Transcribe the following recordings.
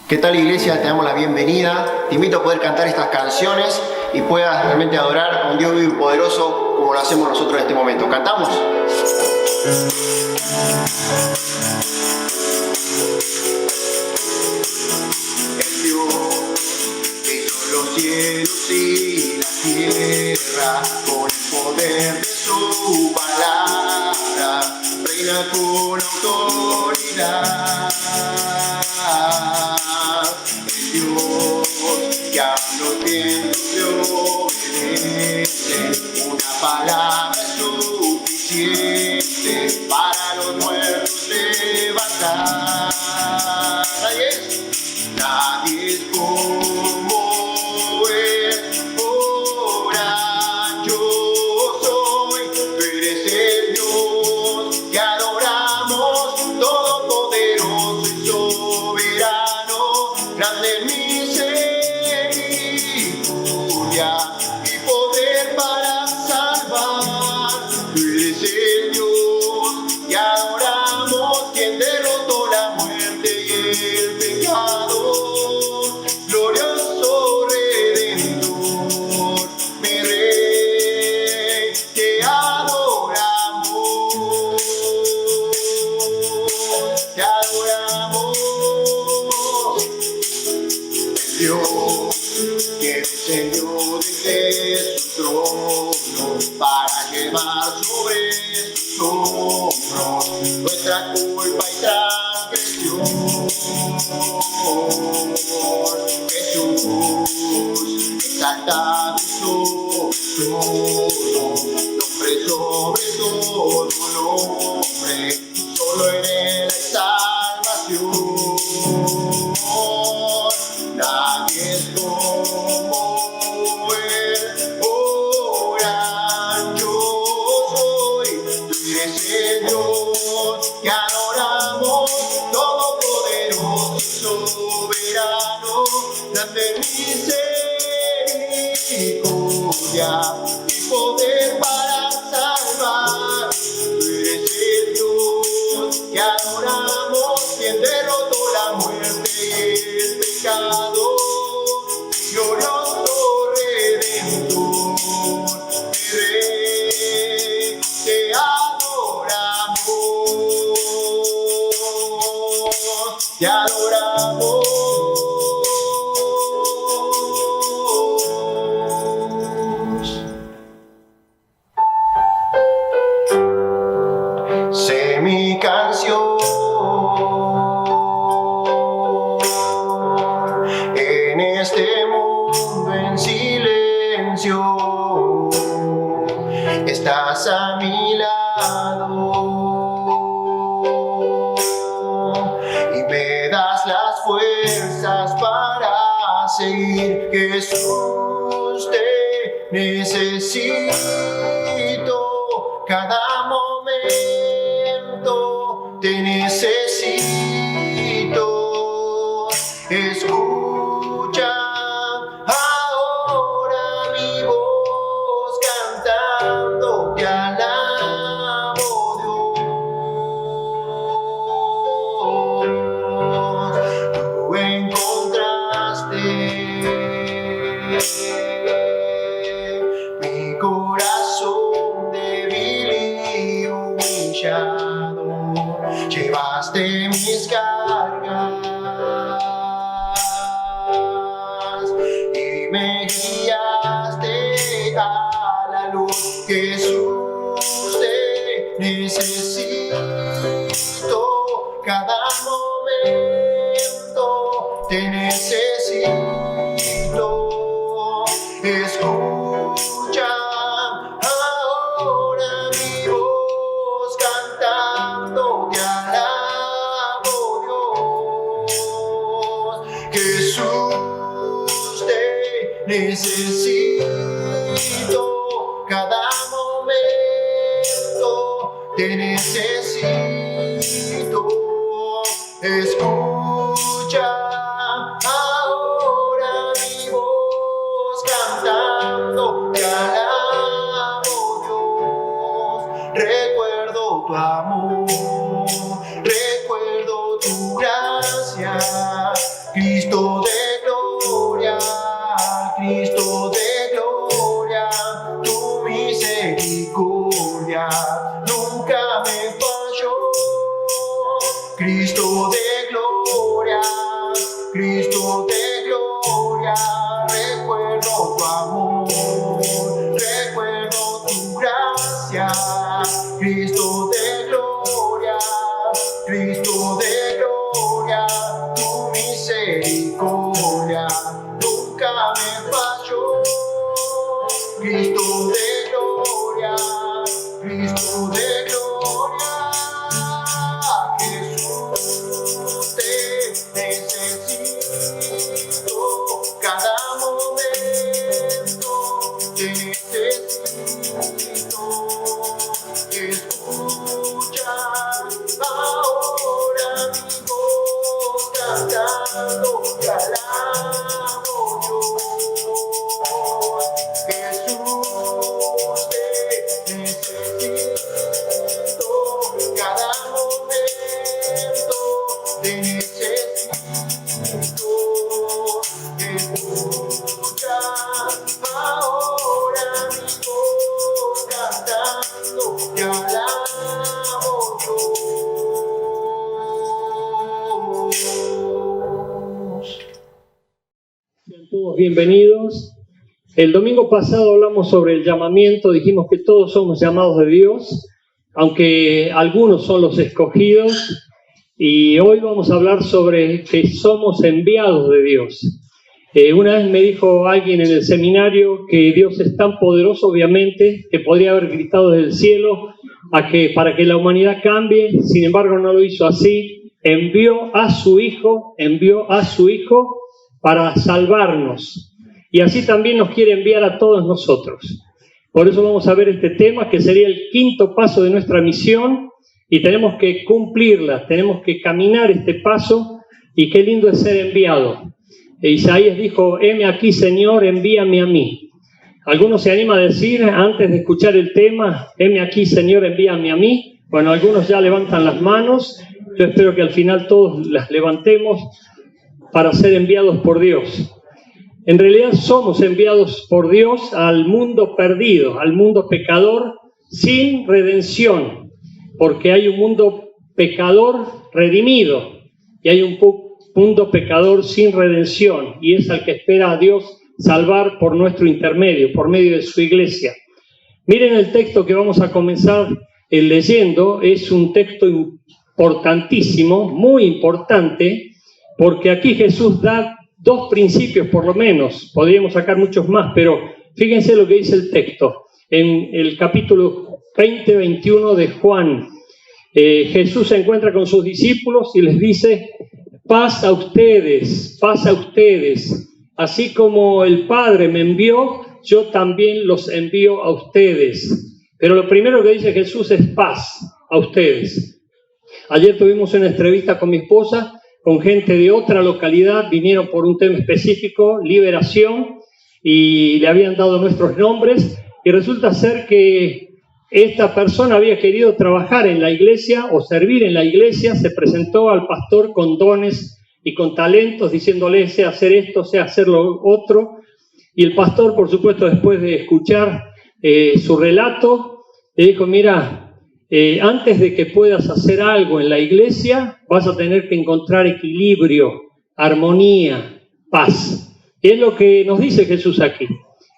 ¿Qué tal, iglesia? Te damos la bienvenida. Te invito a poder cantar estas canciones y puedas realmente adorar a un Dios vivo y poderoso como lo hacemos nosotros en este momento. ¿Cantamos? El Dios que hizo los cielos y la tierra con el poder de su palabra, reina con autoridad. El Dios que a los vientos le obedece, una palabra es suficiente para los muertos levantar. Nadie es como Él, ora yo soy, tú eres el Dios que adoramos, todopoderoso y soberano, grande en misericordia y poder para salvar. Tú eres el Dios que adoramos, quien derrotó la muerte y el pecado, glorioso Redentor, mi Rey, te adoramos, te adoramos. El Dios que descendió desde su trono para llevar sobre sus hombros nuestra culpa y transgresión. Jesús, exaltado y soberano, nombre sobre todo nombre, solo en él hay salvación. Nadie es como Él, ora yo soy, tú eres el Dios que adoramos, todopoderoso y soberano, grande en misericordia y poder para salvar. Tú eres el Dios que adoramos, quien derrotó la muerte y el pecado, glorioso Redentor, mi Rey, te adoramos, te adoramos. Sé mi canción en este mundo en silencio, estás a mi lado y me das las fuerzas para seguir. Jesús, te necesito cada momento, te necesito. Escucha ahora mi voz cantando, te alabo, Dios. Tú encontraste mi corazón débil y humillado, llevaste mis cargas y me guiaste a la luz. Jesús, te necesito cada momento, te necesito. Escucha ahora mi voz cantando, te alabo, Dios. Jesús, te necesito cada momento, te necesito. Escucha ahora mi voz cantando, te alabo, Dios. Recuerdo tu amor, recuerdo tu gracia, Cristo. Cristo de gloria, Cristo de gloria, tu misericordia nunca me falló. Cristo de gloria, Cristo de gloria, recuerdo tu amor, recuerdo tu gracia. Cristo de gloria, Cristo de gloria, tu misericordia nunca me falló. Cristo de gloria, Cristo de gloria, Jesús te necesito cada momento, te necesito. Escucha ahora mi voz cantando, te alabo yo. Jesús te necesito cada momento, te necesito. Escucha ahora mi voz cantando, te alabo yo. Sean todos bienvenidos. El domingo pasado hablamos sobre el llamamiento, dijimos que todos somos llamados de Dios, aunque algunos son los escogidos, y hoy vamos a hablar sobre que somos enviados de Dios. Una vez me dijo alguien en el seminario que Dios es tan poderoso, obviamente, que podría haber gritado desde el cielo para que la humanidad cambie, sin embargo no lo hizo así, envió a su Hijo para salvarnos. Y así también nos quiere enviar a todos nosotros. Por eso vamos a ver este tema, que sería el quinto paso de nuestra misión, y tenemos que cumplirla, tenemos que caminar este paso, y qué lindo es ser enviado. Isaías dijo, heme aquí, Señor, envíame a mí. ¿Algunos se animan a decir, antes de escuchar el tema, heme aquí, Señor, envíame a mí? Bueno, algunos ya levantan las manos, yo espero que al final todos las levantemos para ser enviados por Dios. En realidad somos enviados por Dios al mundo perdido, al mundo pecador sin redención, porque hay un mundo pecador redimido y hay un mundo pecador sin redención, y es al que espera a Dios salvar por nuestro intermedio, por medio de su iglesia. Miren el texto que vamos a comenzar leyendo, es un texto importantísimo, muy importante, porque aquí Jesús da dos principios por lo menos, podríamos sacar muchos más, pero fíjense lo que dice el texto. En el capítulo 20-21 de Juan, Jesús se encuentra con sus discípulos y les dice, paz a ustedes, así como el Padre me envió, yo también los envío a ustedes. Pero lo primero que dice Jesús es paz a ustedes. Ayer tuvimos una entrevista con mi esposa, con gente de otra localidad, vinieron por un tema específico, liberación, y le habían dado nuestros nombres, y resulta ser que esta persona había querido trabajar en la iglesia o servir en la iglesia, se presentó al pastor con dones y con talentos, diciéndole, sé hacer esto, sé hacer lo otro, y el pastor, por supuesto, después de escuchar su relato, le dijo, mira, antes de que puedas hacer algo en la iglesia, vas a tener que encontrar equilibrio, armonía, paz. Y es lo que nos dice Jesús aquí.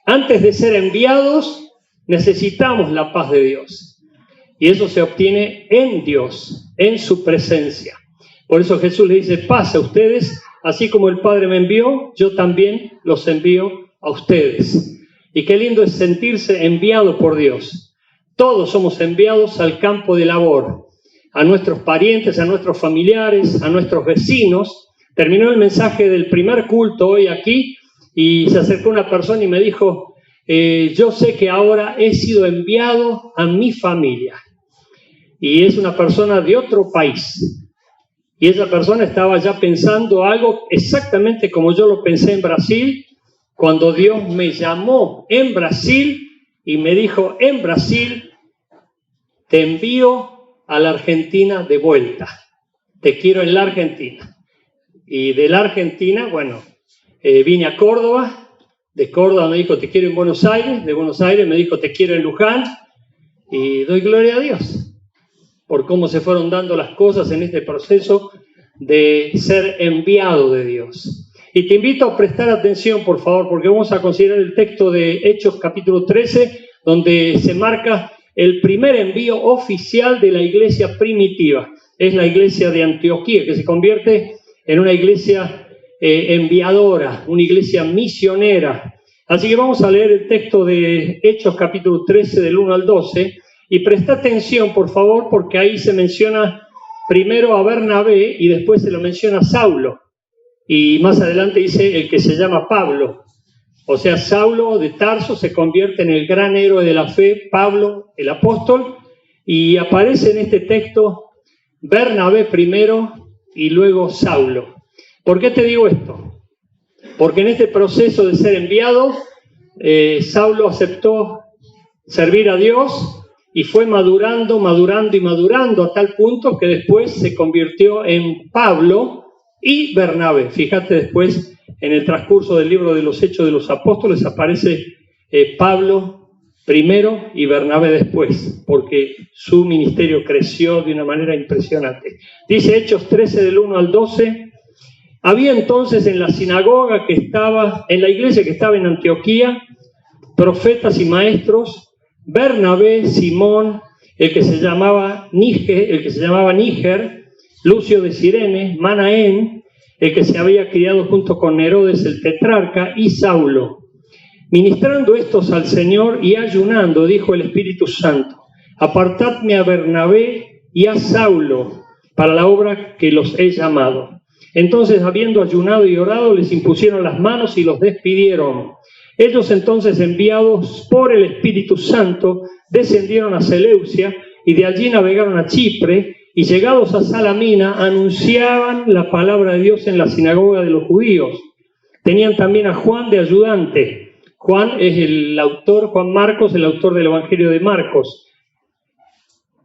Antes de ser enviados, necesitamos la paz de Dios. Y eso se obtiene en Dios, en su presencia. Por eso Jesús le dice, paz a ustedes, así como el Padre me envió, yo también los envío a ustedes. Y qué lindo es sentirse enviado por Dios. Todos somos enviados al campo de labor, a nuestros parientes, a nuestros familiares, a nuestros vecinos. Terminó el mensaje del primer culto hoy aquí y se acercó una persona y me dijo, yo sé que ahora he sido enviado a mi familia. Y es una persona de otro país. Y esa persona estaba ya pensando algo exactamente como yo lo pensé en Brasil, cuando Dios me llamó en Brasil y me dijo, en Brasil te envío a la Argentina de vuelta. Te quiero en la Argentina. Y de la Argentina, bueno, vine a Córdoba. De Córdoba me dijo, te quiero en Buenos Aires. De Buenos Aires me dijo, te quiero en Luján. Y doy gloria a Dios por cómo se fueron dando las cosas en este proceso de ser enviado de Dios. Y te invito a prestar atención, por favor, porque vamos a considerar el texto de Hechos capítulo 13, donde se marca el primer envío oficial de la iglesia primitiva. Es la iglesia de Antioquía, que se convierte en una iglesia enviadora, una iglesia misionera. Así que vamos a leer el texto de Hechos capítulo 13, del 1 al 12, y presta atención, por favor, porque ahí se menciona primero a Bernabé y después se lo menciona a Saulo. Y más adelante dice el que se llama Pablo. O sea, Saulo de Tarso se convierte en el gran héroe de la fe, Pablo, el apóstol, y aparece en este texto Bernabé primero y luego Saulo. ¿Por qué te digo esto? Porque en este proceso de ser enviado, Saulo aceptó servir a Dios y fue madurando a tal punto que después se convirtió en Pablo y Bernabé. Fíjate, después en el transcurso del libro de los Hechos de los Apóstoles aparece Pablo primero y Bernabé después, porque su ministerio creció de una manera impresionante. Dice Hechos 13 del 1 al 12, había entonces en la sinagoga que estaba, en la iglesia que estaba en Antioquía, profetas y maestros, Bernabé, Simón, el que se llamaba Níger, Lucio de Cirene, Manaén, el que se había criado junto con Herodes el tetrarca, y Saulo. Ministrando estos al Señor y ayunando, dijo el Espíritu Santo, apartadme a Bernabé y a Saulo para la obra que los he llamado. Entonces, habiendo ayunado y orado, les impusieron las manos y los despidieron. Ellos entonces, enviados por el Espíritu Santo, descendieron a Seleucia y de allí navegaron a Chipre, y llegados a Salamina, anunciaban la palabra de Dios en la sinagoga de los judíos. Tenían también a Juan de ayudante. Juan es Juan Marcos, el autor del Evangelio de Marcos.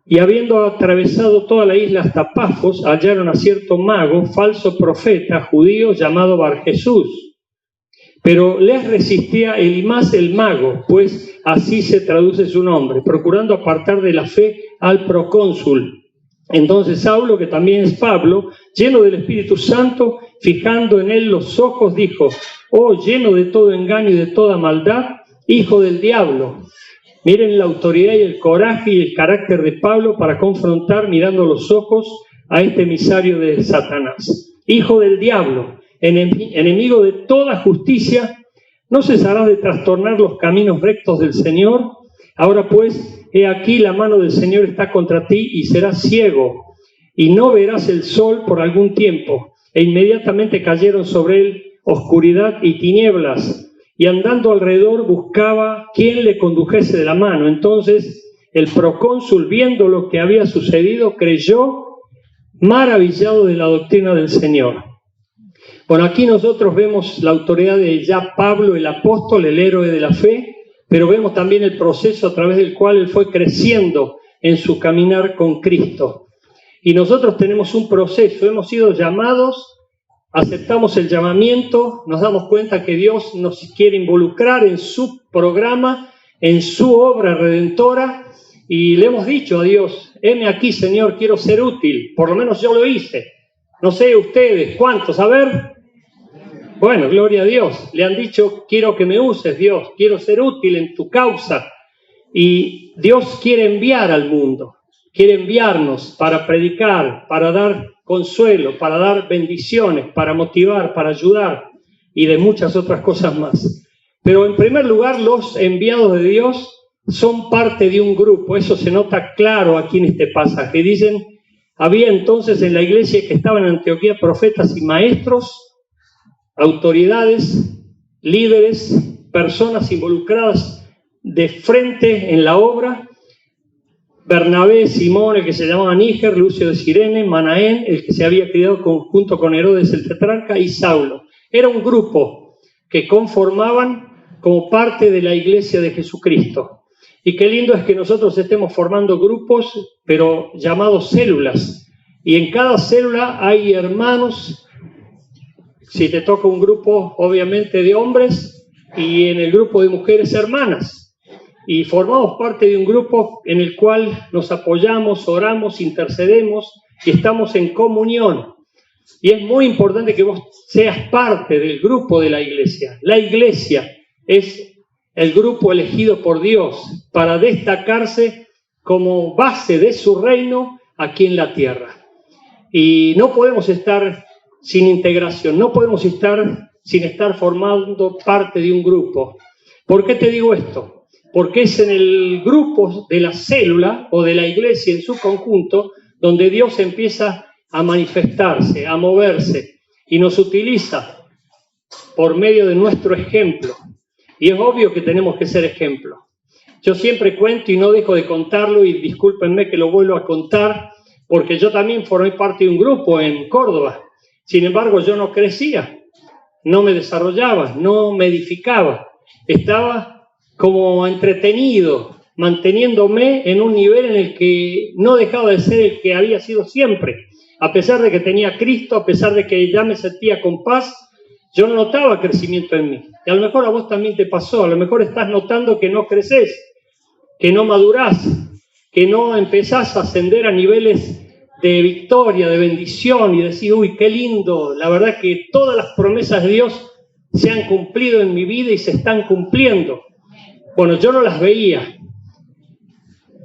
Y habiendo atravesado toda la isla hasta Pafos, hallaron a cierto mago, falso profeta, judío, llamado Barjesús. Pero les resistía Elimas el mago, pues así se traduce su nombre, procurando apartar de la fe al procónsul. Entonces Saulo, que también es Pablo, lleno del Espíritu Santo, fijando en él los ojos, dijo, oh, lleno de todo engaño y de toda maldad, hijo del diablo. Miren la autoridad y el coraje y el carácter de Pablo para confrontar, mirando los ojos, a este emisario de Satanás. Hijo del diablo, enemigo de toda justicia, ¿no cesarás de trastornar los caminos rectos del Señor? Ahora pues, he aquí la mano del Señor está contra ti y serás ciego, y no verás el sol por algún tiempo. E inmediatamente cayeron sobre él oscuridad y tinieblas, y andando alrededor buscaba quién le condujese de la mano. Entonces el procónsul, viendo lo que había sucedido, creyó, maravillado de la doctrina del Señor. Bueno, aquí nosotros vemos la autoridad de ya Pablo, el apóstol, el héroe de la fe, pero vemos también el proceso a través del cual él fue creciendo en su caminar con Cristo. Y nosotros tenemos un proceso, hemos sido llamados, aceptamos el llamamiento, nos damos cuenta que Dios nos quiere involucrar en su programa, en su obra redentora, y le hemos dicho a Dios, heme aquí, Señor, quiero ser útil. Por lo menos yo lo hice. No sé ustedes, ¿cuántos? A ver. Bueno, gloria a Dios. Le han dicho, quiero que me uses, Dios, quiero ser útil en tu causa. Y Dios quiere enviar al mundo, quiere enviarnos para predicar, para dar consuelo, para dar bendiciones, para motivar, para ayudar y de muchas otras cosas más. Pero en primer lugar, los enviados de Dios son parte de un grupo. Eso se nota claro aquí en este pasaje. Dicen, había entonces en la iglesia que estaba en Antioquía profetas y maestros, autoridades, líderes, personas involucradas de frente en la obra. Bernabé, Simón, el que se llamaba Níger, Lucio de Cirene, Manaén, el que se había criado junto con Herodes el tetrarca, y Saulo. Era un grupo que conformaban como parte de la iglesia de Jesucristo. Y qué lindo es que nosotros estemos formando grupos, pero llamados células. Y en cada célula hay hermanos Si te toca un grupo, obviamente, de hombres y en el grupo de mujeres hermanas. Y formamos parte de un grupo en el cual nos apoyamos, oramos, intercedemos y estamos en comunión. Y es muy importante que vos seas parte del grupo de la iglesia. La iglesia es el grupo elegido por Dios para destacarse como base de su reino aquí en la tierra. Y no podemos estar sin integración, no podemos estar sin estar formando parte de un grupo. ¿Por qué te digo esto? Porque es en el grupo de la célula o de la iglesia en su conjunto donde Dios empieza a manifestarse, a moverse y nos utiliza por medio de nuestro ejemplo. Y es obvio que tenemos que ser ejemplo. Yo siempre cuento y no dejo de contarlo, y discúlpenme que lo vuelvo a contar, porque yo también formé parte de un grupo en Córdoba. Sin embargo, yo no crecía, no me desarrollaba, no me edificaba. Estaba como entretenido, manteniéndome en un nivel en el que no dejaba de ser el que había sido siempre. A pesar de que tenía a Cristo, a pesar de que ya me sentía con paz, yo no notaba crecimiento en mí. Y a lo mejor a vos también te pasó, a lo mejor estás notando que no creces, que no madurás, que no empezás a ascender a niveles de victoria, de bendición y decir, uy, qué lindo, la verdad que todas las promesas de Dios se han cumplido en mi vida y se están cumpliendo. Bueno, yo no las veía.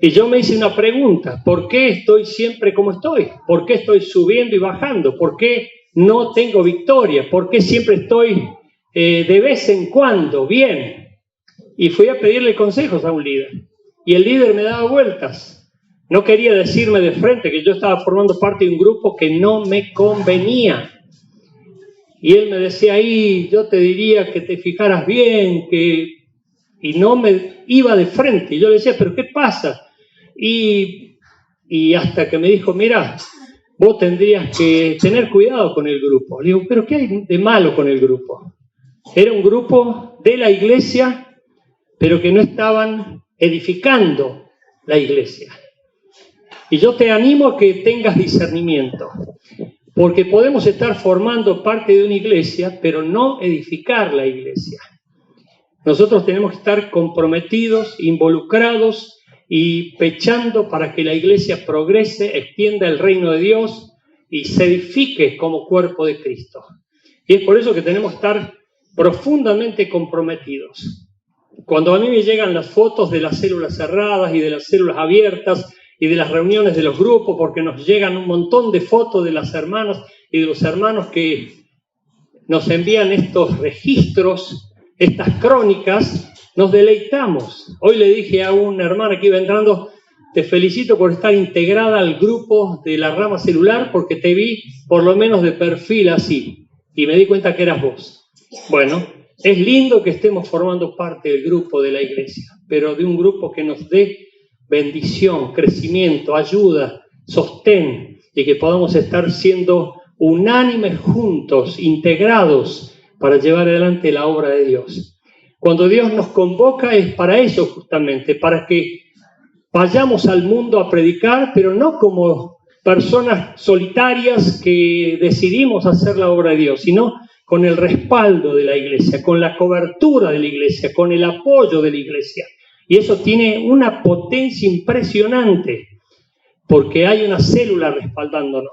Y yo me hice una pregunta, ¿por qué estoy siempre como estoy? ¿Por qué estoy subiendo y bajando? ¿Por qué no tengo victoria? ¿Por qué siempre estoy de vez en cuando bien? Y fui a pedirle consejos a un líder. Y el líder me daba vueltas. No quería decirme de frente que yo estaba formando parte de un grupo que no me convenía. Y él me decía ahí, yo te diría que te fijaras bien, y no me iba de frente. Y yo le decía, ¿pero qué pasa? Y hasta que me dijo, mira, vos tendrías que tener cuidado con el grupo. Le digo, ¿pero qué hay de malo con el grupo? Era un grupo de la iglesia, pero que no estaban edificando la iglesia. Y yo te animo a que tengas discernimiento, porque podemos estar formando parte de una iglesia, pero no edificar la iglesia. Nosotros tenemos que estar comprometidos, involucrados y pechando para que la iglesia progrese, extienda el reino de Dios y se edifique como cuerpo de Cristo. Y es por eso que tenemos que estar profundamente comprometidos. Cuando a mí me llegan las fotos de las células cerradas y de las células abiertas y de las reuniones de los grupos, porque nos llegan un montón de fotos de las hermanas y de los hermanos que nos envían estos registros, estas crónicas, nos deleitamos. Hoy le dije a una hermana que iba entrando, te felicito por estar integrada al grupo de la rama celular, porque te vi por lo menos de perfil así, y me di cuenta que eras vos. Bueno, es lindo que estemos formando parte del grupo de la iglesia, pero de un grupo que nos dé bendición, crecimiento, ayuda, sostén, y que podamos estar siendo unánimes juntos, integrados, para llevar adelante la obra de Dios. Cuando Dios nos convoca es para eso justamente, para que vayamos al mundo a predicar, pero no como personas solitarias que decidimos hacer la obra de Dios, sino con el respaldo de la iglesia, con la cobertura de la iglesia, con el apoyo de la iglesia. Y eso tiene una potencia impresionante, porque hay una célula respaldándonos.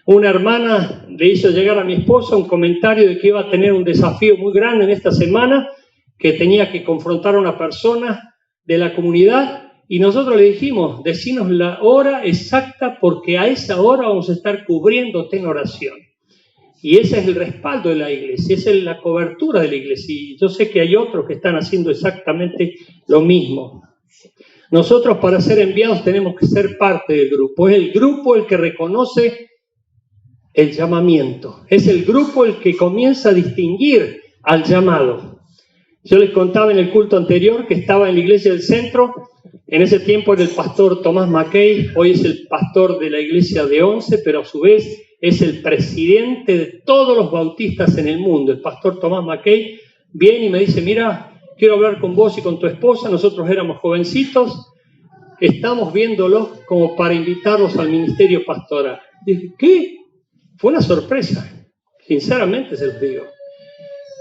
Una hermana le hizo llegar a mi esposa un comentario de que iba a tener un desafío muy grande en esta semana, que tenía que confrontar a una persona de la comunidad, y nosotros le dijimos, decinos la hora exacta, porque a esa hora vamos a estar cubriéndote en oración. Y ese es el respaldo de la iglesia, esa es la cobertura de la iglesia. Y yo sé que hay otros que están haciendo exactamente lo mismo. Nosotros, para ser enviados, tenemos que ser parte del grupo. Es el grupo el que reconoce el llamamiento. Es el grupo el que comienza a distinguir al llamado. Yo les contaba en el culto anterior que estaba en la iglesia del centro. En ese tiempo era el pastor Tomás Mackay, hoy es el pastor de la iglesia de Once, pero a su vez es el presidente de todos los bautistas en el mundo. El pastor Tomás Mackay viene y me dice, mira, quiero hablar con vos y con tu esposa. Nosotros éramos jovencitos, estamos viéndolos como para invitarlos al ministerio pastoral. Dije, ¿qué? Fue una sorpresa. Sinceramente se los digo.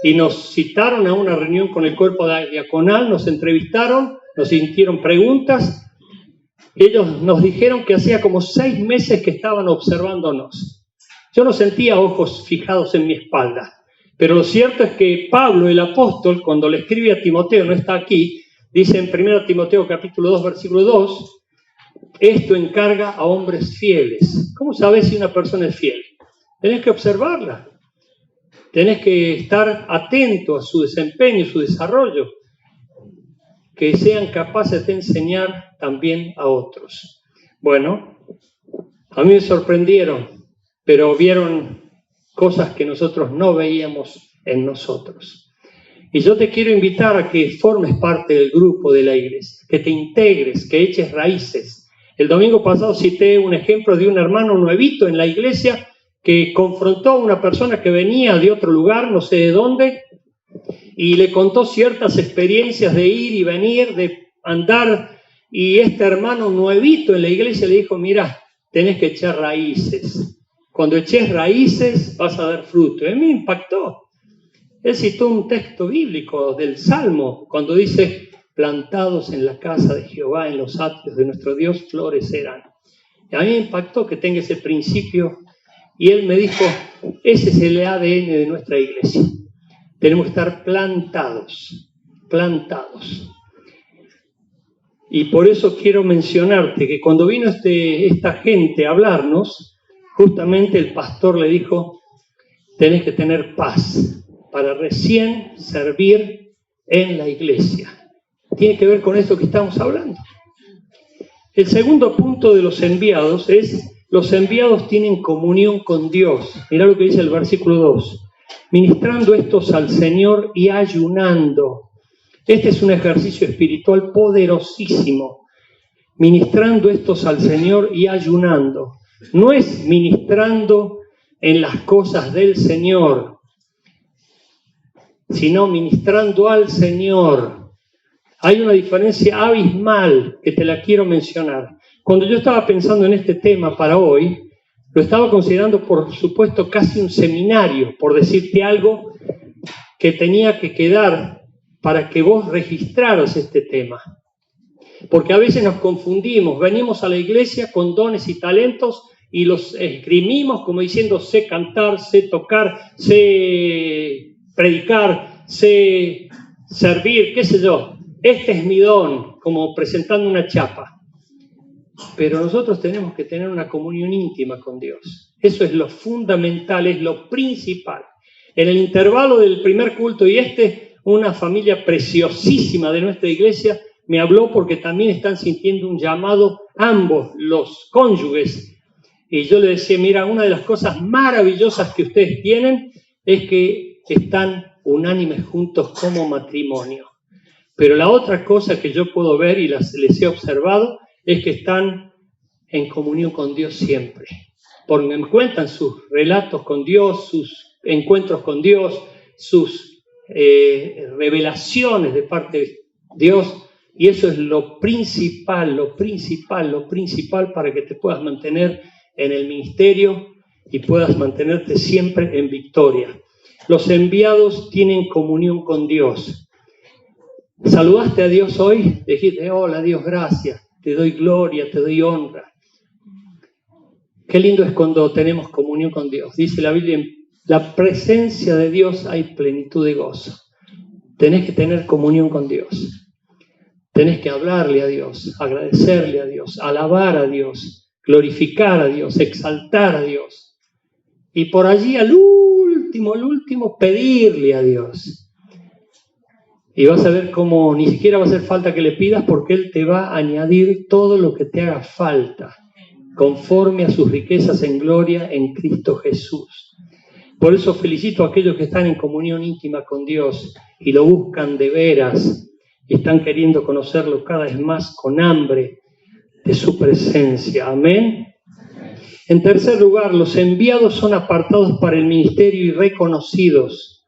Y nos citaron a una reunión con el cuerpo diaconal, nos entrevistaron, nos hicieron preguntas. Ellos nos dijeron que hacía como 6 meses que estaban observándonos. Yo no sentía ojos fijados en mi espalda, pero lo cierto es que Pablo, el apóstol, cuando le escribe a Timoteo, no está aquí, dice en 1 Timoteo capítulo 2, versículo 2, esto encarga a hombres fieles. ¿Cómo sabes si una persona es fiel? Tenés que observarla. Tenés que estar atento a su desempeño, su desarrollo. Que sean capaces de enseñar también a otros. Bueno, a mí me sorprendieron, pero vieron cosas que nosotros no veíamos en nosotros. Y yo te quiero invitar a que formes parte del grupo de la iglesia, que te integres, que eches raíces. El domingo pasado cité un ejemplo de un hermano nuevito en la iglesia que confrontó a una persona que venía de otro lugar, no sé de dónde, y le contó ciertas experiencias de ir y venir, de andar, y este hermano nuevito en la iglesia le dijo, mira, tenés que echar raíces. Cuando eches raíces vas a dar fruto. A mí me impactó. Él citó un texto bíblico del Salmo, cuando dice, plantados en la casa de Jehová, en los atrios de nuestro Dios, florecerán. Y a mí me impactó que tenga ese principio, y él me dijo, ese es el ADN de nuestra iglesia. Tenemos que estar plantados. Y por eso quiero mencionarte que cuando vino esta gente a hablarnos, justamente el pastor le dijo, tenés que tener paz para recién servir en la iglesia. Tiene que ver con esto que estamos hablando. El segundo punto de los enviados es, los enviados tienen comunión con Dios. Mirá lo que dice el versículo 2. Ministrando estos al Señor y ayunando. Este es un ejercicio espiritual poderosísimo. Ministrando estos al Señor y ayunando. No es ministrando en las cosas del Señor, sino ministrando al Señor. Hay una diferencia abismal que te la quiero mencionar. Cuando yo estaba pensando en este tema para hoy, lo estaba considerando, por supuesto, casi un seminario, por decirte algo que tenía que quedar para que vos registraras este tema. Porque a veces nos confundimos, venimos a la iglesia con dones y talentos y los esgrimimos como diciendo, sé cantar, sé tocar, sé predicar, sé servir, qué sé yo. Este es mi don, como presentando una chapa. Pero nosotros tenemos que tener una comunión íntima con Dios. Eso es lo fundamental, es lo principal. En el intervalo del primer culto y una familia preciosísima de nuestra iglesia me habló porque también están sintiendo un llamado, ambos, los cónyuges. Y yo le decía, mira, una de las cosas maravillosas que ustedes tienen es que están unánimes juntos como matrimonio. Pero la otra cosa que yo puedo ver y les he observado es que están en comunión con Dios siempre. Porque me cuentan sus relatos con Dios, sus encuentros con Dios, sus revelaciones de parte de Dios. Y eso es lo principal para que te puedas mantener en el ministerio y puedas mantenerte siempre en victoria. Los enviados tienen comunión con Dios. ¿Saludaste a Dios hoy? Dijiste, hola Dios, gracias. Te doy gloria, te doy honra. Qué lindo es cuando tenemos comunión con Dios. Dice la Biblia, en la presencia de Dios hay plenitud de gozo. Tenés que tener comunión con Dios. Tenés que hablarle a Dios, agradecerle a Dios, alabar a Dios, glorificar a Dios, exaltar a Dios. Y por allí al último, pedirle a Dios. Y vas a ver cómo ni siquiera va a hacer falta que le pidas porque Él te va a añadir todo lo que te haga falta, conforme a sus riquezas en gloria en Cristo Jesús. Por eso felicito a aquellos que están en comunión íntima con Dios y lo buscan de veras y están queriendo conocerlo cada vez más con hambre de su presencia. Amén. En tercer lugar, los enviados son apartados para el ministerio y reconocidos.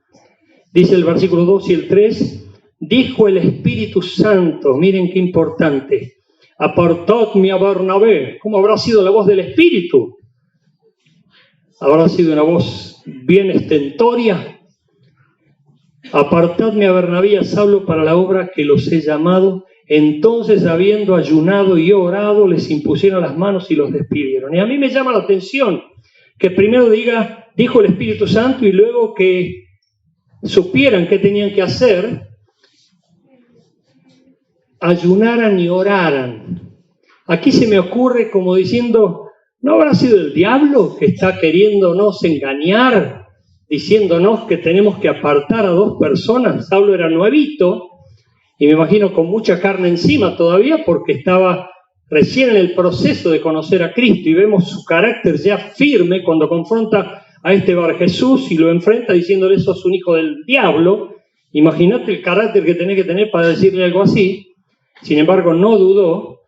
Dice el versículo 2 y el 3, dijo el Espíritu Santo, miren qué importante, apartadme a Bernabé. ¿Cómo habrá sido la voz del Espíritu? habrá sido una voz bien estentoria. Apartadme a Bernabé y a Saulo para la obra que los he llamado. Entonces, habiendo ayunado y orado, les impusieron las manos y los despidieron. Y a mí me llama la atención que primero dijo el Espíritu Santo, y luego que supieran qué tenían que hacer, ayunaran y oraran. Aquí se me ocurre como diciendo, ¿no habrá sido el diablo que está queriéndonos engañar, diciéndonos que tenemos que apartar a dos personas? Saulo era nuevito, y me imagino con mucha carne encima todavía, porque estaba recién en el proceso de conocer a Cristo, y vemos su carácter ya firme cuando confronta a este Bar Jesús y lo enfrenta diciéndole, sos un hijo del diablo. Imagínate el carácter que tenés que tener para decirle algo así. Sin embargo, no dudó.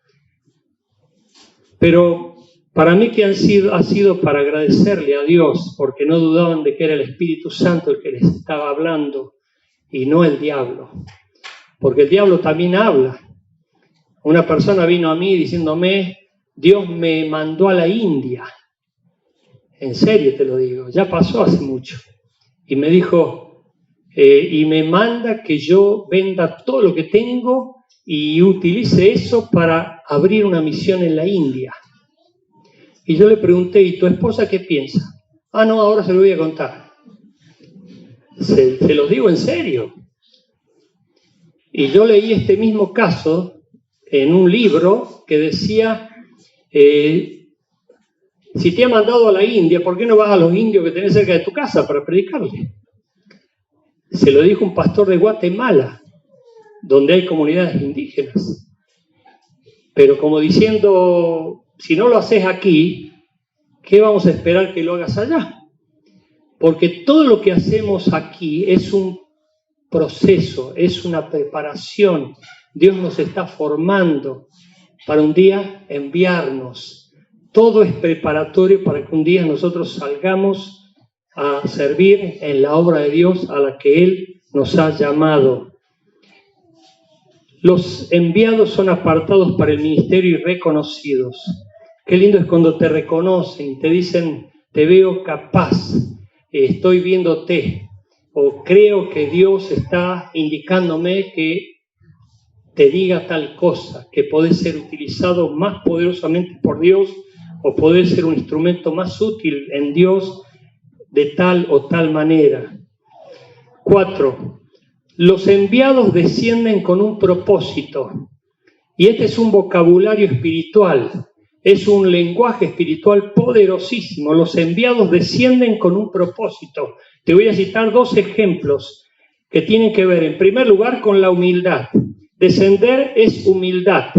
Pero para mí que ha sido para agradecerle a Dios, porque no dudaban de que era el Espíritu Santo el que les estaba hablando y no el diablo. Porque el diablo también habla. Una persona vino a mí diciéndome, Dios me mandó a la India. En serio te lo digo, ya pasó hace mucho. Y me dijo, y me manda que yo venda todo lo que tengo y utilice eso para abrir una misión en la India. Y yo le pregunté, ¿y tu esposa qué piensa? Ah, no, ahora se lo voy a contar. Se los digo en serio. Y yo leí este mismo caso en un libro que decía, si te ha mandado a la India, ¿por qué no vas a los indios que tenés cerca de tu casa para predicarle? Se lo dijo un pastor de Guatemala, donde hay comunidades indígenas. Pero como diciendo, si no lo haces aquí, ¿qué vamos a esperar que lo hagas allá? Porque todo lo que hacemos aquí es un proceso, es una preparación. Dios nos está formando para un día enviarnos. Todo es preparatorio para que un día nosotros salgamos a servir en la obra de Dios a la que Él nos ha llamado. Los enviados son apartados para el ministerio y reconocidos. Qué lindo es cuando te reconocen, te dicen, te veo capaz, estoy viéndote, o creo que Dios está indicándome que te diga tal cosa, que podés ser utilizado más poderosamente por Dios, o podés ser un instrumento más útil en Dios de tal o tal manera. 4. Los enviados descienden con un propósito. Y este es un vocabulario espiritual, es un lenguaje espiritual poderosísimo. Los enviados descienden con un propósito. Te voy a citar 2 ejemplos que tienen que ver, en primer lugar, con la humildad. Descender es humildad.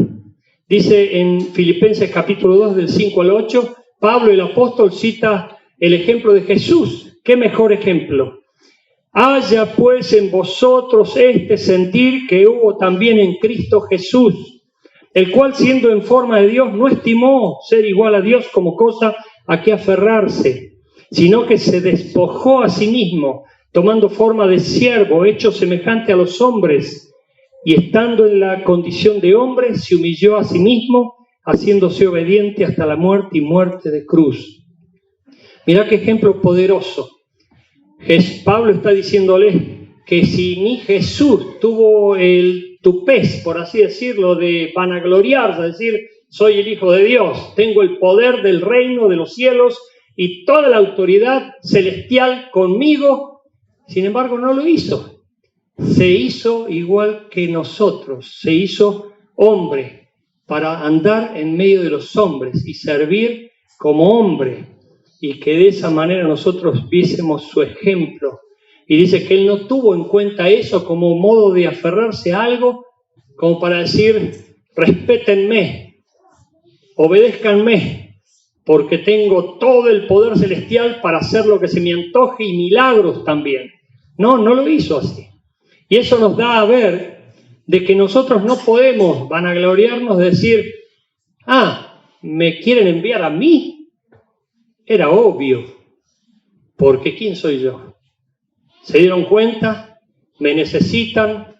Dice en Filipenses capítulo 2, del 5 al 8, Pablo el apóstol cita el ejemplo de Jesús. ¿Qué mejor ejemplo? Haya pues en vosotros este sentir que hubo también en Cristo Jesús, el cual siendo en forma de Dios no estimó ser igual a Dios como cosa a que aferrarse, sino que se despojó a sí mismo, tomando forma de siervo, hecho semejante a los hombres, y estando en la condición de hombre, se humilló a sí mismo, haciéndose obediente hasta la muerte y muerte de cruz. Mirá qué ejemplo poderoso. Pablo está diciéndole que si ni Jesús tuvo el tupez, por así decirlo, de vanagloriarse, decir, soy el Hijo de Dios, tengo el poder del reino de los cielos y toda la autoridad celestial conmigo, sin embargo no lo hizo. Se hizo igual que nosotros, se hizo hombre para andar en medio de los hombres y servir como hombre, y que de esa manera nosotros viésemos su ejemplo. Y dice que él no tuvo en cuenta eso como modo de aferrarse a algo, como para decir, respétenme, obedézcanme, porque tengo todo el poder celestial para hacer lo que se me antoje y milagros también. No, no lo hizo así. Y eso nos da a ver de que nosotros no podemos vanagloriarnos de decir, ¿me quieren enviar a mí? Era obvio, porque ¿quién soy yo? ¿Se dieron cuenta? ¿Me necesitan?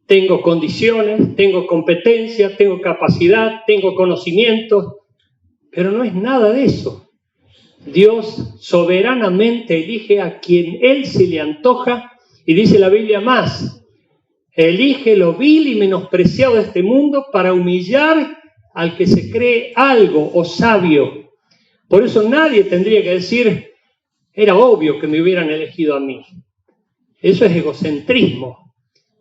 Tengo condiciones, tengo competencia, tengo capacidad, tengo conocimientos, pero no es nada de eso. Dios soberanamente elige a quien Él se le antoja, y dice la Biblia más, elige lo vil y menospreciado de este mundo para humillar al que se cree algo o sabio. Por eso nadie tendría que decir, era obvio que me hubieran elegido a mí. Eso es egocentrismo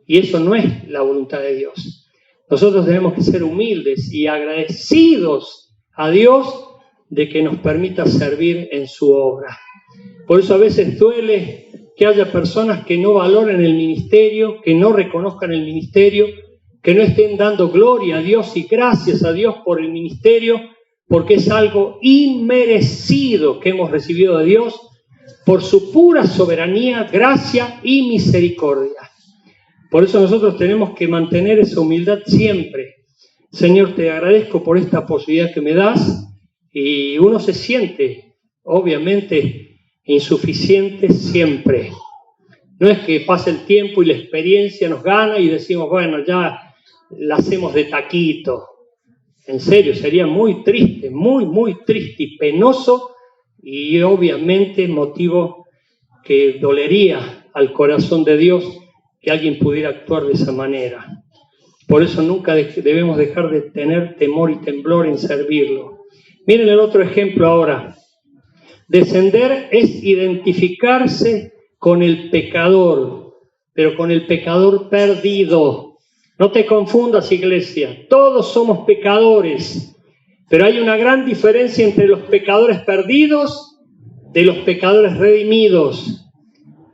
y eso no es la voluntad de Dios. Nosotros tenemos que ser humildes y agradecidos a Dios de que nos permita servir en su obra. Por eso a veces duele que haya personas que no valoren el ministerio, que no reconozcan el ministerio, que no estén dando gloria a Dios y gracias a Dios por el ministerio, porque es algo inmerecido que hemos recibido de Dios por su pura soberanía, gracia y misericordia. Por eso nosotros tenemos que mantener esa humildad siempre. Señor, te agradezco por esta posibilidad que me das, y uno se siente, obviamente, insuficiente siempre. No es que pase el tiempo y la experiencia nos gana y decimos, bueno, ya la hacemos de taquito. En serio, sería muy triste, muy triste y penoso, y obviamente motivo que dolería al corazón de Dios que alguien pudiera actuar de esa manera. Por eso nunca debemos dejar de tener temor y temblor en servirlo. Miren el otro ejemplo ahora. Descender es identificarse con el pecador, pero con el pecador perdido. No te confundas, iglesia, todos somos pecadores, pero hay una gran diferencia entre los pecadores perdidos de los pecadores redimidos.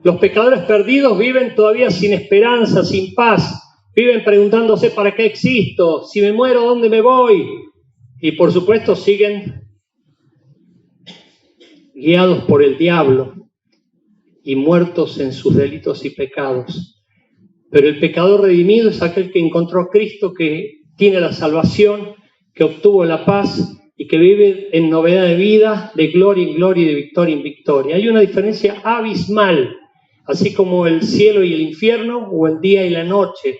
Los pecadores perdidos viven todavía sin esperanza, sin paz, viven preguntándose ¿para qué existo? Si me muero, ¿dónde me voy? Y por supuesto siguen guiados por el diablo y muertos en sus delitos y pecados. Pero el pecador redimido es aquel que encontró a Cristo, que tiene la salvación, que obtuvo la paz y que vive en novedad de vida, de gloria en gloria y de victoria en victoria. Hay una diferencia abismal, así como el cielo y el infierno o el día y la noche.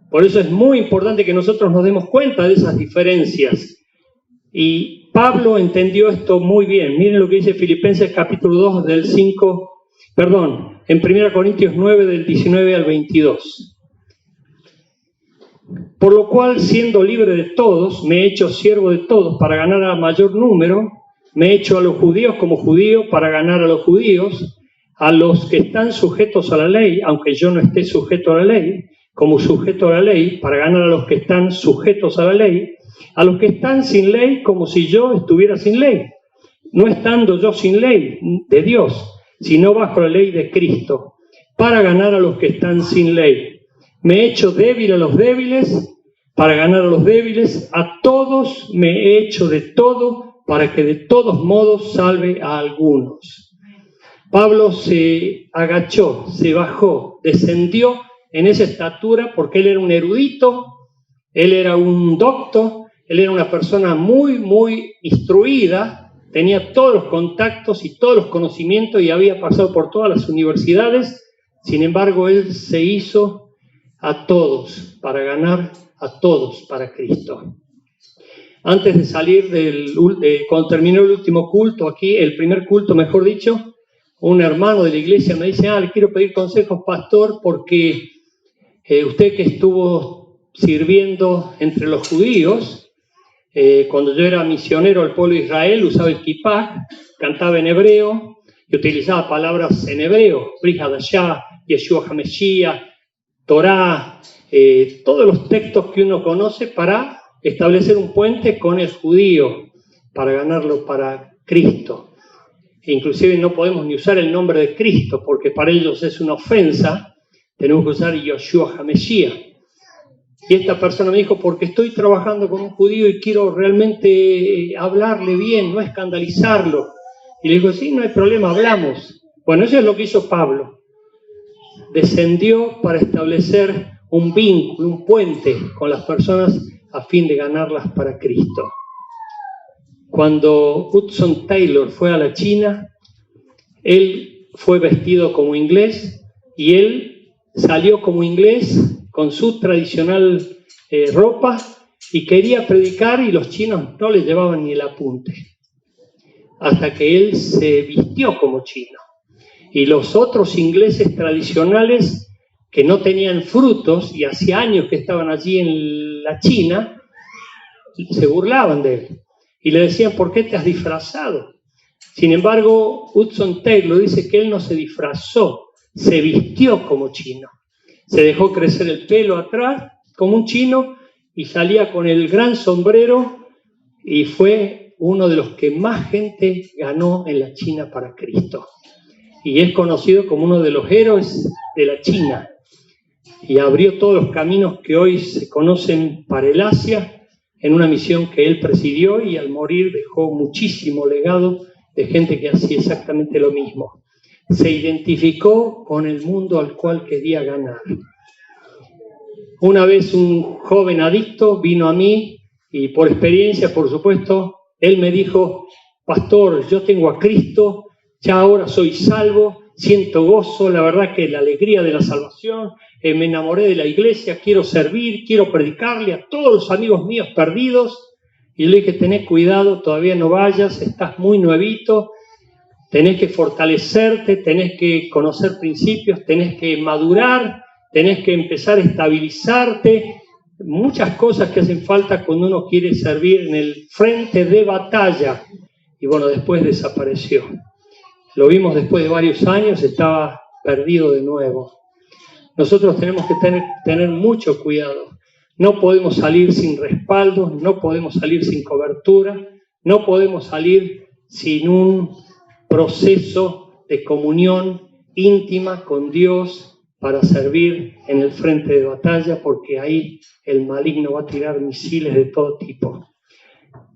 Por eso es muy importante que nosotros nos demos cuenta de esas diferencias. Y Pablo entendió esto muy bien. Miren lo que dice Filipenses capítulo 2 del 5, en 1 Corintios 9 del 19 al 22. Por lo cual, siendo libre de todos, me he hecho siervo de todos para ganar a mayor número, me he hecho a los judíos como judío para ganar a los judíos, a los que están sujetos a la ley, aunque yo no esté sujeto a la ley, como sujeto a la ley, para ganar a los que están sujetos a la ley, a los que están sin ley, como si yo estuviera sin ley, no estando yo sin ley de Dios, sino bajo la ley de Cristo, para ganar a los que están sin ley. Me he hecho débil a los débiles, para ganar a los débiles, a todos me he hecho de todo, para que de todos modos salve a algunos. Pablo se agachó, se bajó, descendió en esa estatura porque él era un erudito, él era un docto, él era una persona muy instruida, tenía todos los contactos y todos los conocimientos y había pasado por todas las universidades. Sin embargo, él se hizo a todos para ganar a todos para Cristo. Antes de salir cuando terminó el último culto aquí, el primer culto mejor dicho, un hermano de la iglesia me dice, le quiero pedir consejos, pastor, porque usted que estuvo sirviendo entre los judíos, cuando yo era misionero al pueblo de Israel, usaba el kippah, cantaba en hebreo y utilizaba palabras en hebreo, Brit Hadashah, Yeshua HaMashiach, Torah, todos los textos que uno conoce para establecer un puente con el judío, para ganarlo para Cristo. Inclusive no podemos ni usar el nombre de Cristo, porque para ellos es una ofensa, tenemos que usar Yeshua HaMashiach. Y esta persona me dijo, porque estoy trabajando con un judío y quiero realmente hablarle bien, no escandalizarlo. Y le digo, sí, no hay problema, hablamos. Bueno, eso es lo que hizo Pablo. Descendió para establecer un vínculo, un puente con las personas a fin de ganarlas para Cristo. Cuando Hudson Taylor fue a la China, él fue vestido como inglés y él salió como inglés con su tradicional ropa y quería predicar y los chinos no le llevaban ni el apunte. hasta que él se vistió como chino. Y los otros ingleses tradicionales que no tenían frutos y hacía años que estaban allí en la China, se burlaban de él y le decían, ¿por qué te has disfrazado? Sin embargo, Hudson Taylor dice que él no se disfrazó, se vistió como chino. Se dejó crecer el pelo atrás como un chino y salía con el gran sombrero y fue uno de los que más gente ganó en la China para Cristo. Y es conocido como uno de los héroes de la China. Y abrió todos los caminos que hoy se conocen para el Asia en una misión que él presidió y al morir dejó muchísimo legado de gente que hacía exactamente lo mismo. Se identificó con el mundo al cual quería ganar. Una vez un joven adicto vino a mí y por experiencia, por supuesto, él me dijo, pastor, yo tengo a Cristo, ya ahora soy salvo, siento gozo, la verdad que la alegría de la salvación, me enamoré de la iglesia, quiero servir, quiero predicarle a todos los amigos míos perdidos. Y le dije, tenés cuidado, todavía no vayas, estás muy nuevito, tenés que fortalecerte, tenés que conocer principios, tenés que madurar, tenés que empezar a estabilizarte. Muchas cosas que hacen falta cuando uno quiere servir en el frente de batalla. Y bueno, después desapareció. Lo vimos después de varios años, estaba perdido de nuevo. Nosotros tenemos que tener mucho cuidado. No podemos salir sin respaldo, no podemos salir sin cobertura, no podemos salir sin un proceso de comunión íntima con Dios para servir en el frente de batalla, porque ahí el maligno va a tirar misiles de todo tipo.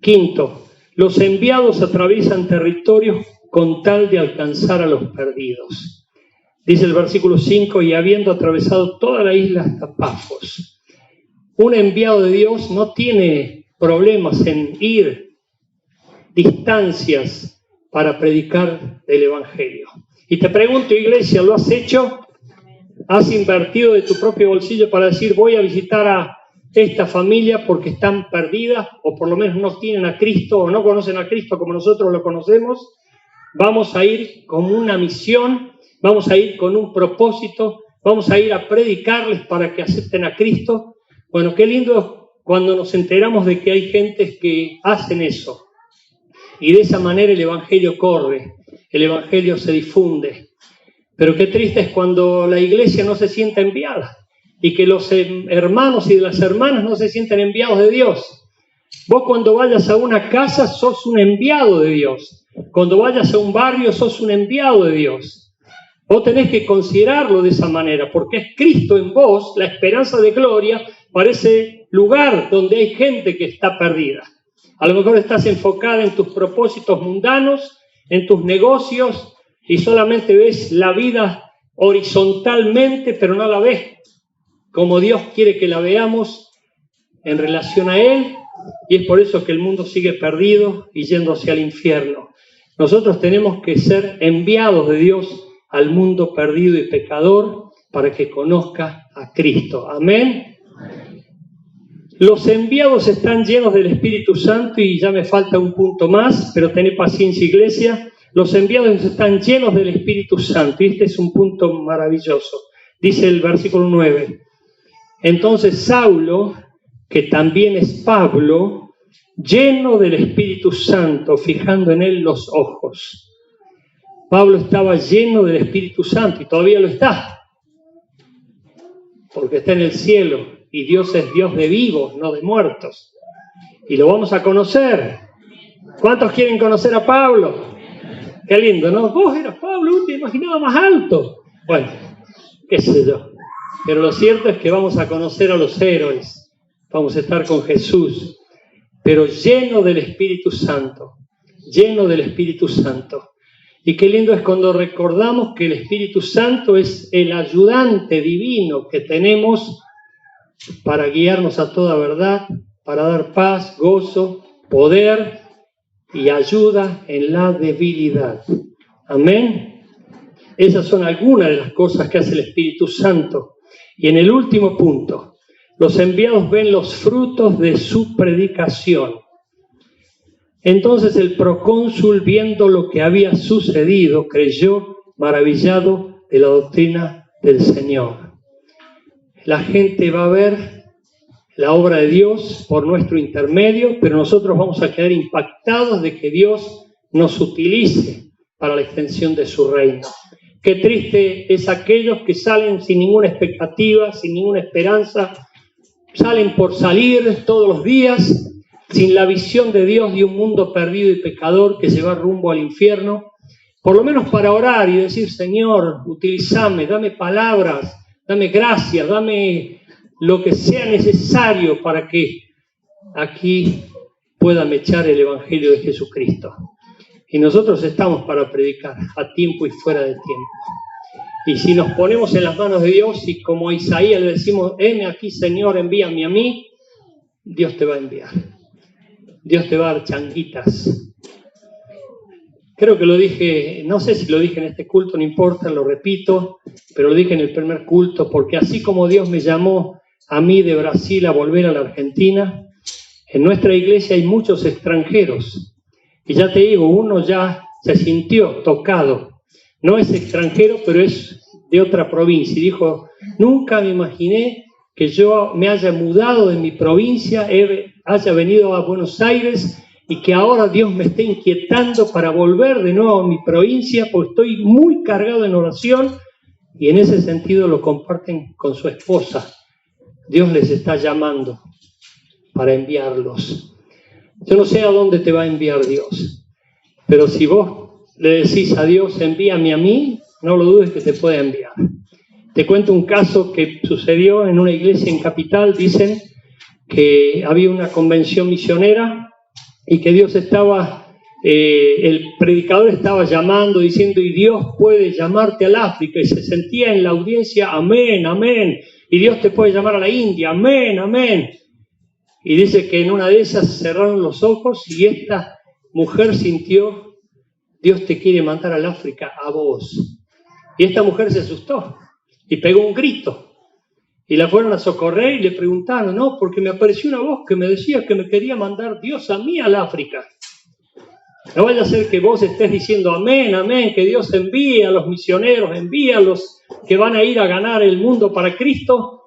Quinto, los enviados atraviesan territorios con tal de alcanzar a los perdidos. Dice el versículo 5, y habiendo atravesado toda la isla hasta Pafos. Un enviado de Dios no tiene problemas en ir distancias para predicar el Evangelio. Y te pregunto, iglesia, ¿lo has hecho? ¿Has invertido de tu propio bolsillo para decir, voy a visitar a esta familia porque están perdidas o por lo menos no tienen a Cristo o no conocen a Cristo como nosotros lo conocemos? Vamos a ir con una misión, vamos a ir con un propósito, vamos a ir a predicarles para que acepten a Cristo. Bueno, qué lindo cuando nos enteramos de que hay gentes que hacen eso. Y de esa manera el Evangelio corre, el Evangelio se difunde. Pero qué triste es cuando la iglesia no se sienta enviada y que los hermanos y las hermanas no se sienten enviados de Dios. Vos cuando vayas a una casa sos un enviado de Dios. Cuando vayas a un barrio sos un enviado de Dios. Vos tenés que considerarlo de esa manera, porque es Cristo en vos, la esperanza de gloria, para ese lugar donde hay gente que está perdida. A lo mejor estás enfocada en tus propósitos mundanos, en tus negocios, y solamente ves la vida horizontalmente, pero no la ves como Dios quiere que la veamos en relación a Él, y es por eso que el mundo sigue perdido y yéndose al infierno. Nosotros tenemos que ser enviados de Dios al mundo perdido y pecador para que conozca a Cristo. Amén. Los enviados están llenos del Espíritu Santo y ya me falta un punto más, pero tened paciencia, iglesia. Los enviados están llenos del Espíritu Santo y este es un punto maravilloso. Dice el versículo 9. Entonces Saulo, que también es Pablo, lleno del Espíritu Santo, fijando en él los ojos. Pablo estaba lleno del Espíritu Santo y todavía lo está, porque está en el cielo. Y Dios es Dios de vivos, no de muertos. Y lo vamos a conocer. ¿Cuántos quieren conocer a Pablo? Qué lindo, ¿no? Vos eras Pablo, te imaginaba más alto. Bueno, qué sé yo. Pero lo cierto es que vamos a conocer a los héroes. Vamos a estar con Jesús. Pero lleno del Espíritu Santo. Lleno del Espíritu Santo. Y qué lindo es cuando recordamos que el Espíritu Santo es el ayudante divino que tenemos para guiarnos a toda verdad, para dar paz, gozo, poder y ayuda en la debilidad. Amén. Esas son algunas de las cosas que hace el Espíritu Santo. Y en el último punto, los enviados ven los frutos de su predicación. Entonces el procónsul, viendo lo que había sucedido, creyó maravillado de la doctrina del Señor. La gente va a ver la obra de Dios por nuestro intermedio, pero nosotros vamos a quedar impactados de que Dios nos utilice para la extensión de su reino. Qué triste es aquellos que salen sin ninguna expectativa, sin ninguna esperanza, salen por salir todos los días, sin la visión de Dios de un mundo perdido y pecador que se va rumbo al infierno, por lo menos para orar y decir: Señor, utilízame, dame palabras, dame gracia, dame lo que sea necesario para que aquí pueda mechar el Evangelio de Jesucristo. Y nosotros estamos para predicar a tiempo y fuera de tiempo. Y si nos ponemos en las manos de Dios y como a Isaías le decimos: heme aquí, Señor, envíame a mí, Dios te va a enviar. Dios te va a dar changuitas. Creo que lo dije, no sé si lo dije en este culto, no importa, lo repito, pero lo dije en el primer culto, porque así como Dios me llamó a mí de Brasil a volver a la Argentina, en nuestra iglesia hay muchos extranjeros. Y ya te digo, uno ya se sintió tocado. No es extranjero, pero es de otra provincia. Y dijo: nunca me imaginé que yo me haya mudado de mi provincia, haya venido a Buenos Aires y que ahora Dios me esté inquietando para volver de nuevo a mi provincia, porque estoy muy cargado en oración. Y en ese sentido lo comparten con su esposa. Dios les está llamando para enviarlos. Yo no sé a dónde te va a enviar Dios, pero si vos le decís a Dios: envíame a mí, no lo dudes que te puede enviar. Te cuento un caso que sucedió en una iglesia en Capital. Dicen que había una convención misionera y que Dios estaba, el predicador estaba llamando, diciendo: y Dios puede llamarte al África, y se sentía en la audiencia: amén, amén, y Dios te puede llamar a la India, amén, amén. Y dice que en una de esas cerraron los ojos y esta mujer sintió: Dios te quiere mandar al África a vos. Y esta mujer se asustó y pegó un grito. Y la fueron a socorrer y le preguntaron: no, porque me apareció una voz que me decía que me quería mandar Dios a mí al África. No vaya a ser que vos estés diciendo: amén, amén, que Dios envíe a los misioneros, envíe a los que van a ir a ganar el mundo para Cristo,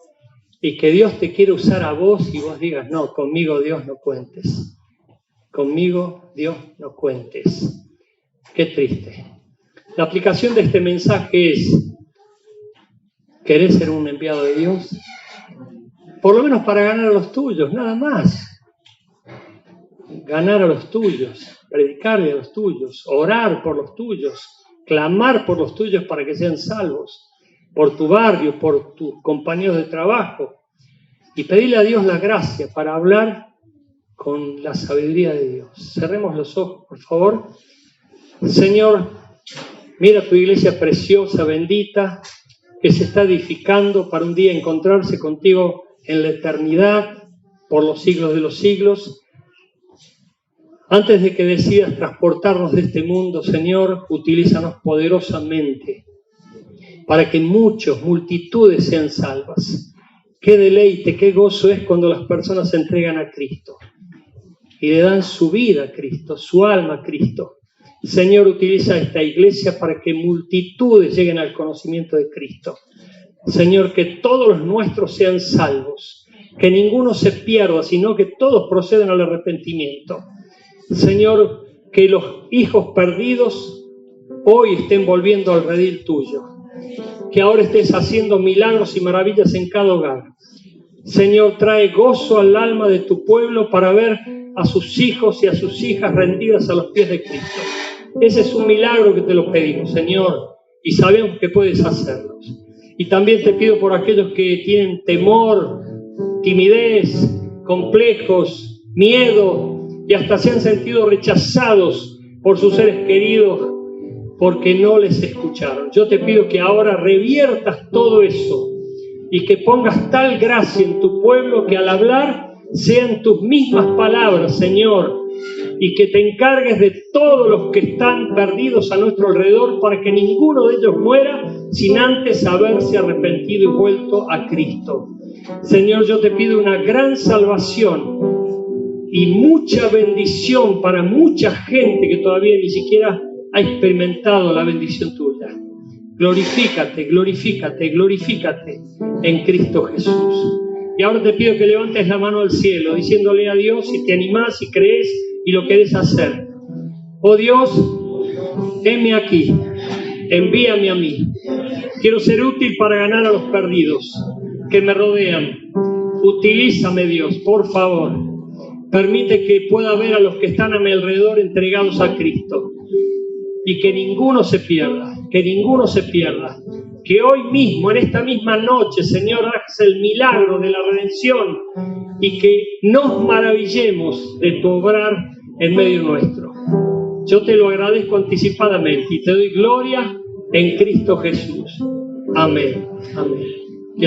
y que Dios te quiere usar a vos y vos digas: no, conmigo Dios no cuentes. Conmigo Dios no cuentes. Qué triste. La aplicación de este mensaje es: ¿querés ser un enviado de Dios? Por lo menos para ganar a los tuyos, nada más. Ganar a los tuyos, predicarle a los tuyos, orar por los tuyos, clamar por los tuyos para que sean salvos, por tu barrio, por tus compañeros de trabajo, y pedirle a Dios la gracia para hablar con la sabiduría de Dios. Cerremos los ojos, por favor. Señor, mira tu iglesia preciosa, bendita, que se está edificando para un día encontrarse contigo en la eternidad, por los siglos de los siglos. Antes de que decidas transportarnos de este mundo, Señor, utilízanos poderosamente para que multitudes sean salvas. Qué deleite, qué gozo es cuando las personas se entregan a Cristo y le dan su vida a Cristo, su alma a Cristo. Señor, utiliza esta iglesia para que multitudes lleguen al conocimiento de Cristo. Señor, que todos los nuestros sean salvos, que ninguno se pierda, sino que todos procedan al arrepentimiento. Señor, que los hijos perdidos hoy estén volviendo al redil tuyo, que ahora estés haciendo milagros y maravillas en cada hogar. Señor, trae gozo al alma de tu pueblo para ver a sus hijos y a sus hijas rendidas a los pies de Cristo. Ese es un milagro que te lo pedimos, Señor, y sabemos que puedes hacerlos. Y también te pido por aquellos que tienen temor, timidez, complejos, miedo, y hasta se han sentido rechazados por sus seres queridos porque no les escucharon. Yo te pido que ahora reviertas todo eso y que pongas tal gracia en tu pueblo que al hablar sean tus mismas palabras, Señor, y que te encargues de todos los que están perdidos a nuestro alrededor para que ninguno de ellos muera sin antes haberse arrepentido y vuelto a Cristo. Señor, yo te pido una gran salvación y mucha bendición para mucha gente que todavía ni siquiera ha experimentado la bendición tuya. Glorifícate, glorifícate, glorifícate en Cristo Jesús. Y ahora te pido que levantes la mano al cielo, diciéndole a Dios si te animás, si crees y lo querés hacer. Oh Dios, heme aquí, envíame a mí. Quiero ser útil para ganar a los perdidos que me rodean. Utilízame, Dios, por favor. Permite que pueda ver a los que están a mi alrededor entregados a Cristo. Y que ninguno se pierda, que ninguno se pierda. Que hoy mismo, en esta misma noche, Señor, hagas el milagro de la redención y que nos maravillemos de tu obrar en medio nuestro. Yo te lo agradezco anticipadamente y te doy gloria en Cristo Jesús. Amén. Amén.